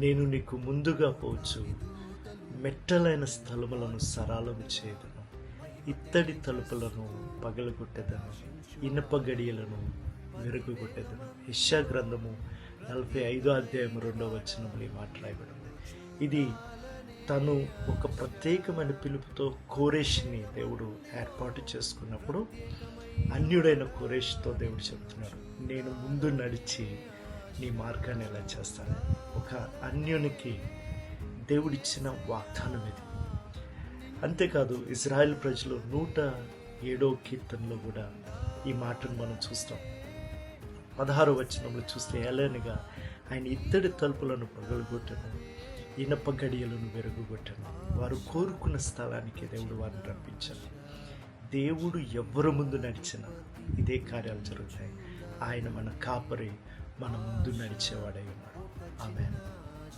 నేను నీకు ముందుగా పోవచ్చు, మెట్టలైన స్థలములను సరాలము చేయదును, ఇత్తడి తలుపులను పగలగొట్టెదను, ఇనప గడియలను మెరుగుగొట్టెదను. యెషయా గ్రంథము 45:2 మాట్లాడబడింది. ఇది తను ఒక ప్రత్యేకమైన పిలుపుతో కోరేష్ని దేవుడు ఏర్పాటు చేసుకున్నప్పుడు అన్యుడైన కోరేష్తో దేవుడు చెప్తున్నాడు, నేను ముందు నడిచి నీ మార్గాన్ని ఎలా చేస్తాను. ఒక అన్యునికి దేవుడిచ్చిన వాగ్దానం ఇది. అంతేకాదు ఇజ్రాయెల్ ప్రజలు 107వ కీర్తనలో కూడా ఈ మాటను మనం చూస్తాం. 16వ వచనంలో చూస్తే, ఏలనగా ఆయన ఇత్తడి తలుపులను పగలగొట్టను, ఇనప గడియలను వెరుగుగొట్టను. వారు కోరుకున్న స్థలానికి దేవుడు వారిని రప్పించారు. దేవుడు ఎవరి ముందు నడిచినా ఇదే కార్యాలు జరుగుతాయి. ఆయన మన కాపరి, మన ముందు నడిచేవాడై ఉన్నాడు. ఆమేన్.